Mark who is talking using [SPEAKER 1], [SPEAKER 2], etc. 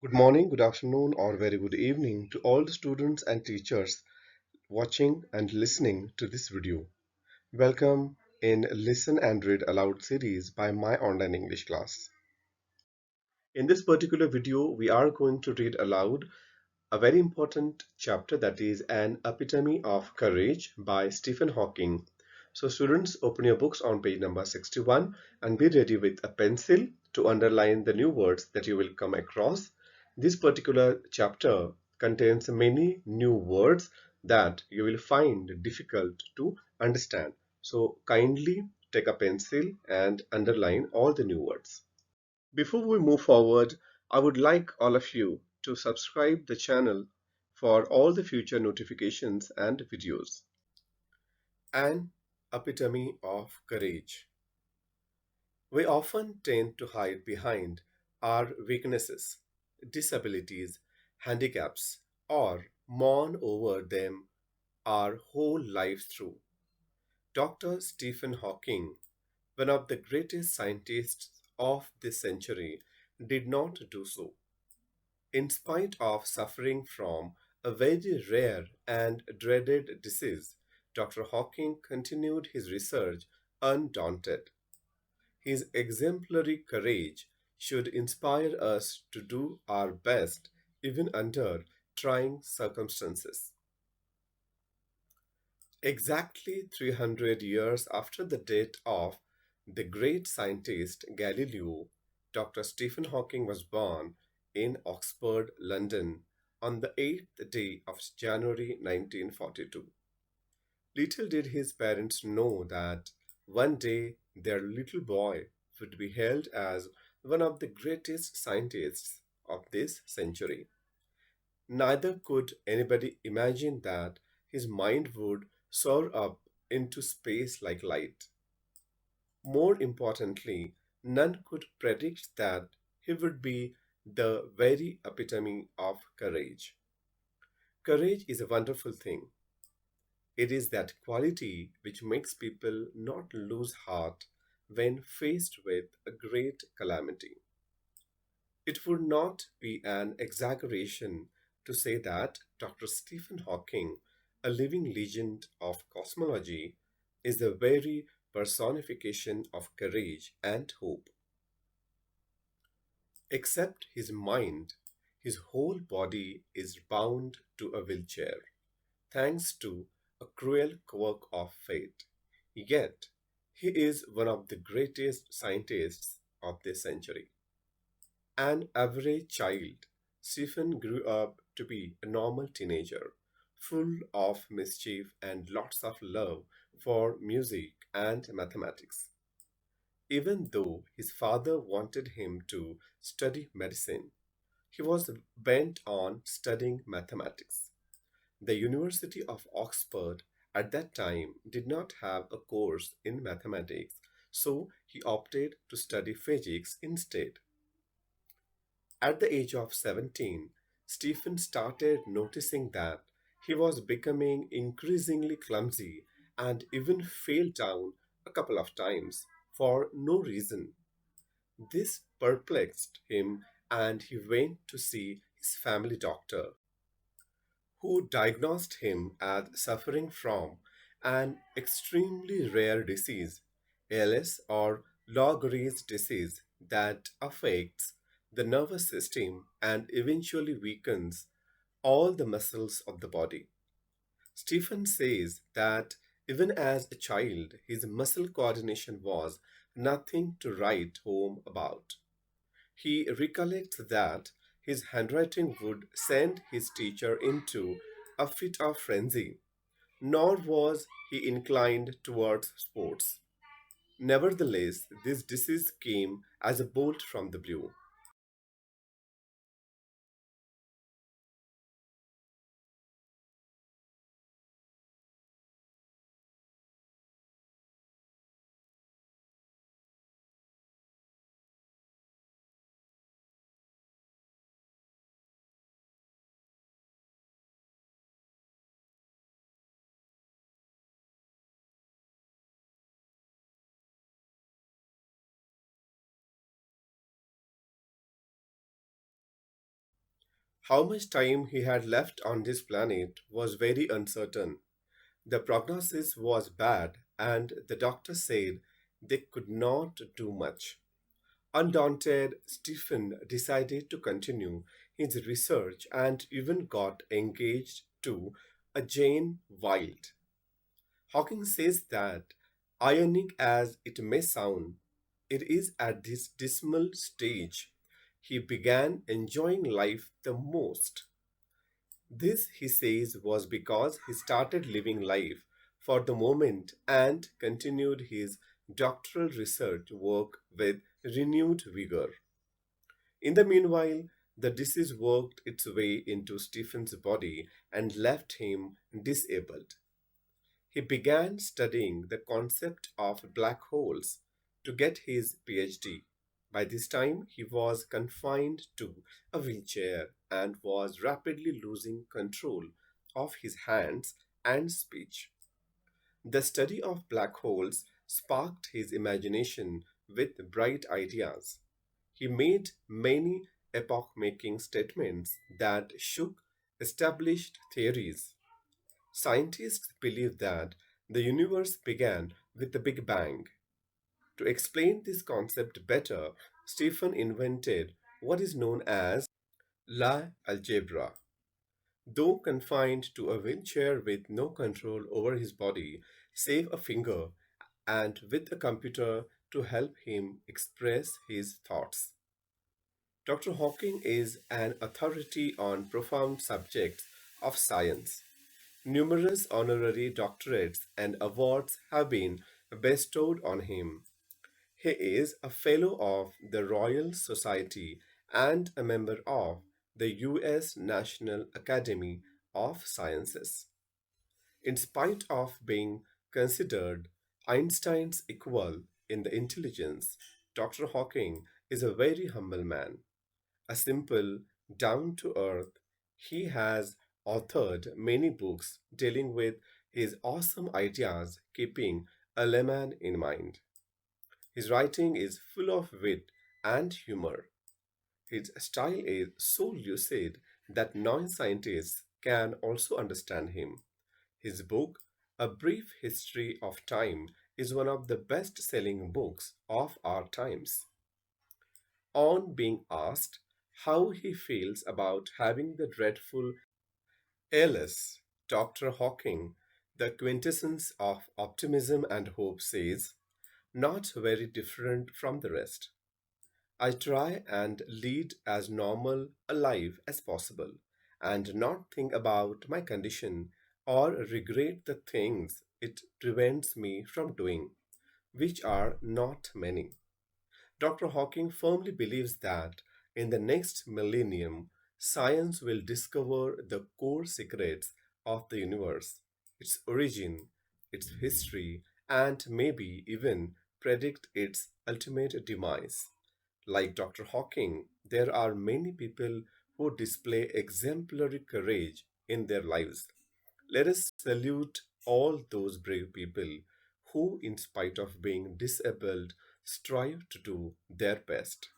[SPEAKER 1] Good morning, good afternoon, or very good evening to all the students and teachers watching and listening to this video. Welcome in Listen and Read Aloud series by my online English class. In this particular video, we are going to read aloud a very important chapter, that is An Epitome of Courage by Stephen Hawking. So students, open your books on page number 61 and be ready with a pencil to underline the new words that you will come across. This particular chapter contains many new words that you will find difficult to understand. So kindly take a pencil and underline all the new words. Before we move forward, I would like all of you to subscribe the channel for all the future notifications and videos. An epitome of courage. We often tend to hide behind our weaknesses, disabilities, handicaps, or mourn over them our whole life through. Dr. Stephen Hawking, one of the greatest scientists of this century, did not do so. In spite of suffering from a very rare and dreaded disease, Dr. Hawking continued his research undaunted. His exemplary courage should inspire us to do our best even under trying circumstances. Exactly 300 years after the death of the great scientist Galileo, Dr. Stephen Hawking was born in Oxford, London, on the 8th day of January 1942. Little did his parents know that one day their little boy would be hailed as one of the greatest scientists of this century. Neither could anybody imagine that his mind would soar up into space like light. More importantly, none could predict that he would be the very epitome of courage. Courage is a wonderful thing. It is that quality which makes people not lose heart when faced with a great calamity. It would not be an exaggeration to say that Dr. Stephen Hawking, a living legend of cosmology, is the very personification of courage and hope. Except his mind, his whole body is bound to a wheelchair, thanks to a cruel quirk of fate. Yet, he is one of the greatest scientists of this century. An average child, Stephen grew up to be a normal teenager, full of mischief and lots of love for music and mathematics. Even though his father wanted him to study medicine, he was bent on studying mathematics. The University of Oxford at that time did not have a course in mathematics, so he opted to study physics instead. At the age of 17, Stephen started noticing that he was becoming increasingly clumsy and even fell down a couple of times for no reason. This perplexed him and he went to see his family doctor, who diagnosed him as suffering from an extremely rare disease, ALS or log Rees disease, that affects the nervous system and eventually weakens all the muscles of the body. Stephen says that even as a child, his muscle coordination was nothing to write home about. He recollects that his handwriting would send his teacher into a fit of frenzy, nor was he inclined towards sports. Nevertheless, this disease came as a bolt from the blue. How much time he had left on this planet was very uncertain. The prognosis was bad, and the doctor said they could not do much. Undaunted, Stephen decided to continue his research and even got engaged to a Jane Wild. Hawking says that, ironic as it may sound, it is at this dismal stage he began enjoying life the most. This, he says, was because he started living life for the moment and continued his doctoral research work with renewed vigor. In the meanwhile, the disease worked its way into Stephen's body and left him disabled. He began studying the concept of black holes to get his PhD. By this time, he was confined to a wheelchair and was rapidly losing control of his hands and speech. The study of black holes sparked his imagination with bright ideas. He made many epoch making statements that shook established theories. Scientists believe that the universe began with the Big Bang. To explain this concept better, Stephen invented what is known as La algebra. Though confined to a wheelchair with no control over his body, save a finger, and with a computer to help him express his thoughts. Dr. Hawking is an authority on profound subjects of science. Numerous honorary doctorates and awards have been bestowed on him. He is a Fellow of the Royal Society and a member of the U.S. National Academy of Sciences. In spite of being considered Einstein's equal in the intelligence, Dr. Hawking is a very humble man. A simple, down to earth, he has authored many books dealing with his awesome ideas, keeping a layman in mind. His writing is full of wit and humor. His style is so lucid that non scientists can also understand him. His book, A Brief History of Time, is one of the best selling books of our times. On being asked how he feels about having the dreadful ALS, Dr. Hawking, the quintessence of optimism and hope, says, not very different from the rest. I try and lead as normal a life as possible and not think about my condition or regret the things it prevents me from doing, which are not many. Dr. Hawking firmly believes that in the next millennium, science will discover the core secrets of the universe, its origin, its history, and maybe even predict its ultimate demise. Like Dr. Hawking, there are many people who display exemplary courage in their lives. Let us salute all those brave people who, in spite of being disabled, strive to do their best.